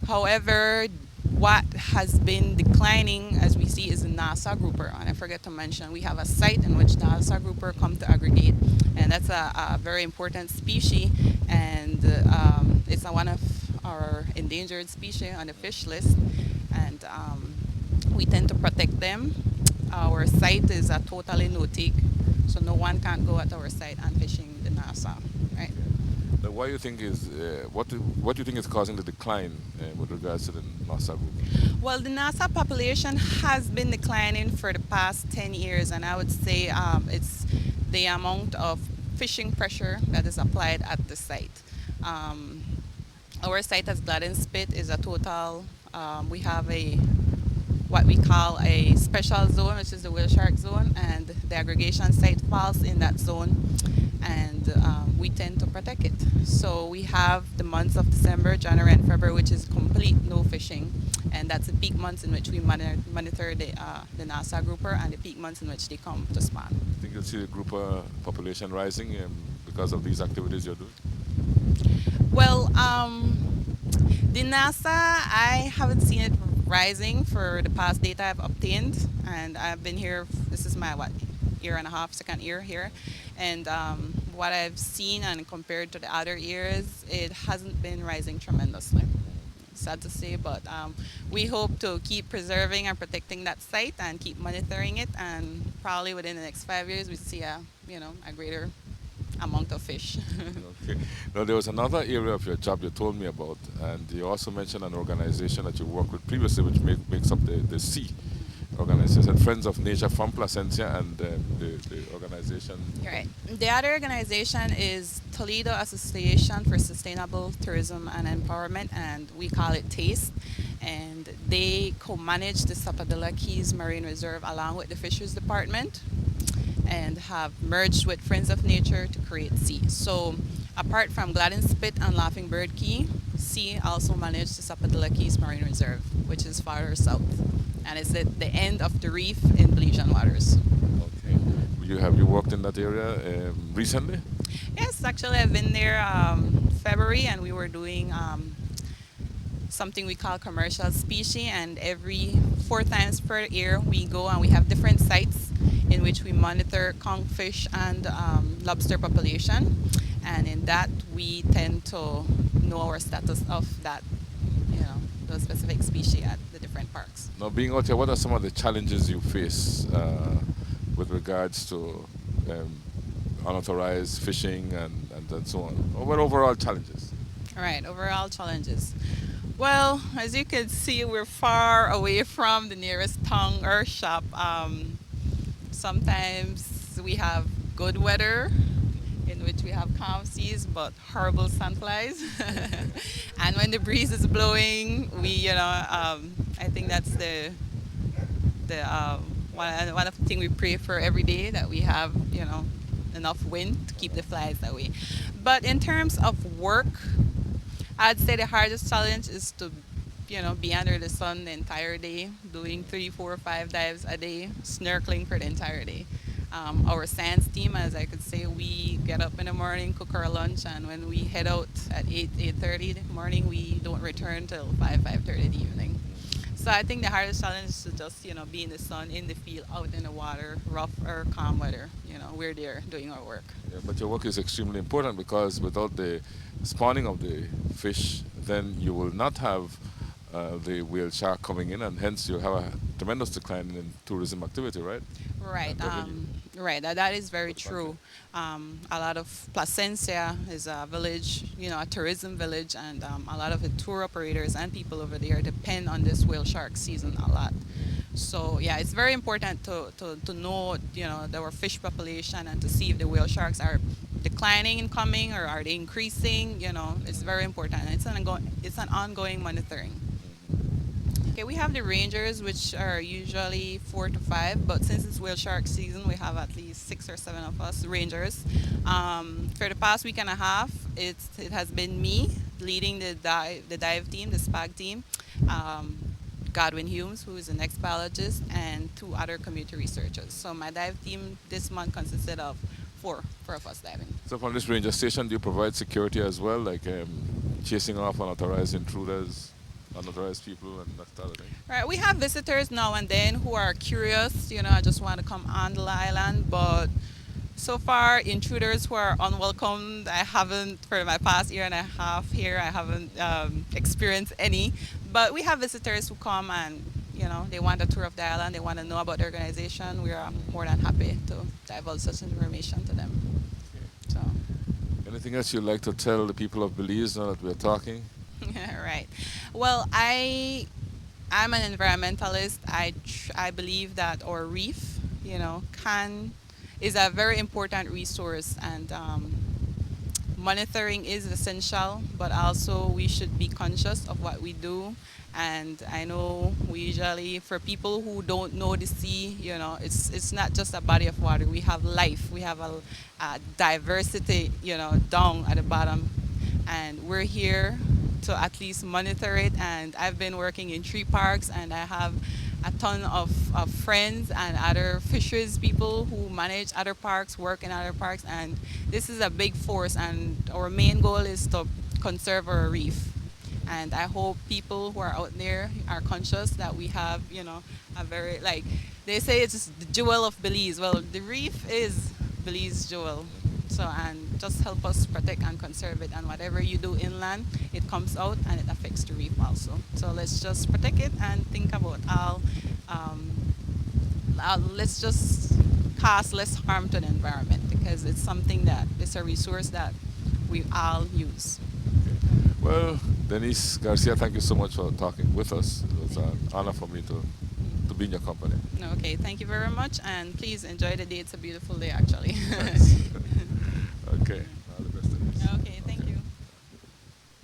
However, what has been declining, as we see, is the NASA grouper. And I forget to mention, we have a site in which NASA grouper come to aggregate, and that's a very important species, and it's one of our endangered species on the fish list, and we tend to protect them. Our site is a totally no-take, so no one can go at our site and fishing the NASA, right? Now, what do you think is what do you think is causing the decline with regards to the NASA group? Well, the NASA population has been declining for the past 10 years, and I would say it's the amount of fishing pressure that is applied at the site. Um, our site as Gladden Spit is a total, we have a what we call a special zone, which is the whale shark zone, and the aggregation site falls in that zone, and we tend to protect it. So we have the months of December, January, and February, which is complete no fishing, and that's the peak months in which we monitor the NASA grouper, and the peak months in which they come to spawn. Think you'll see the grouper population rising because of these activities you're doing? Well, the NASA, I haven't seen it rising for the past data I've obtained, and I've been here. This is my what, year and a half, second year here, and what I've seen and compared to the other years, it hasn't been rising tremendously. Sad to say, but we hope to keep preserving and protecting that site and keep monitoring it, and probably within the next 5 years, we see a greater amount of fish. Okay. Now, there was another area of your job you told me about, and you also mentioned an organization that you worked with previously, which makes up the sea organization, Friends of Nature from Placentia, and the organization. Right. The other organization is Toledo Association for Sustainable Tourism and Empowerment, and we call it TASTE. And they co-manage the Sapodilla Keys Marine Reserve along with the Fisheries Department, and have merged with Friends of Nature to create Sea. So apart from Gladden Spit and Laughing Bird Key, Sea also managed the Sapodilla Keys Marine Reserve, which is farther south. And it's at the end of the reef in Belizean waters. Okay. Have you worked in that area recently? Yes, actually I've been there February, and we were doing something we call commercial species, and every 4 times per year we go and we have different sites in which we monitor conchfish and lobster population, and in that we tend to know our status of that, those specific species at the different parks. Now, being out here, what are some of the challenges you face with regards to unauthorized fishing and so on? What overall challenges? All right, overall challenges. Well, as you can see, we're far away from the nearest town or shop. Sometimes we have good weather in which we have calm seas but horrible sandflies. And when the breeze is blowing, I think that's the one of the things we pray for every day, that we have enough wind to keep the flies away. But in terms of work, I'd say the hardest challenge is to be under the sun the entire day, doing 3, 4, 5 dives a day, snorkeling for the entire day. Our science team, as I could say, we get up in the morning, cook our lunch, and when we head out at 8:30 in the morning, we don't return till 5:30 in the evening. So I think the hardest challenge is to just be in the sun, in the field, out in the water, rough or calm weather. We're there doing our work. Yeah, but your work is extremely important because without the spawning of the fish, then you will not have the whale shark coming in, and hence you'll have a tremendous decline in tourism activity, right? Right, And revenue right. That is for very the country. true. A lot of Placencia is a village, a tourism village, and a lot of the tour operators and people over there depend on this whale shark season a lot. So yeah, it's very important to know, our fish population, and to see if the whale sharks are declining in coming or are they increasing. It's very important. It's an ongoing monitoring. Okay, we have the rangers, which are usually 4 to 5, but since it's whale shark season, we have at least 6 or 7 of us rangers. For the past week and a half, it has been me leading the dive team, the SPAG team, um, Godwin Humes, who is an ex-biologist, and 2 other community researchers. So my dive team this month consisted of four of us diving. So from this ranger station, do you provide security as well, like chasing off unauthorized intruders? unauthorized people and that sort of thing? Right, we have visitors now and then who are curious, I just want to come on the island, but so far, intruders who are unwelcomed, I haven't, for my past year and a half here, I haven't experienced any. But we have visitors who come and, they want a tour of the island, they want to know about the organization. We are more than happy to divulge such information to them. So, Anything else you'd like to tell the people of Belize now that we're talking? right. Well, I'm an environmentalist. I believe that our reef, can is a very important resource, and monitoring is essential, but also we should be conscious of what we do. And I know we usually, for people who don't know the sea, it's not just a body of water. We have life. We have a diversity, down at the bottom, and we're here to at least monitor it. And I've been working in tree parks, and I have a ton of friends and other fisheries people who manage other parks, work in other parks, and this is a big force. And our main goal is to conserve our reef. And I hope people who are out there are conscious that we have, a very, like they say, it's the jewel of Belize. Well, the reef is Belize jewel. So, and just help us protect and conserve it. And whatever you do inland, it comes out and it affects the reef also. So let's just protect it and think about um, let's just cause less harm to the environment, because it's something that it's a resource that we all use. Well, Denise Garcia, thank you so much for talking with us. It was an honor for me to be in your company. Okay, thank you very much, and please enjoy the day. It's a beautiful day, actually. Thanks. Okay.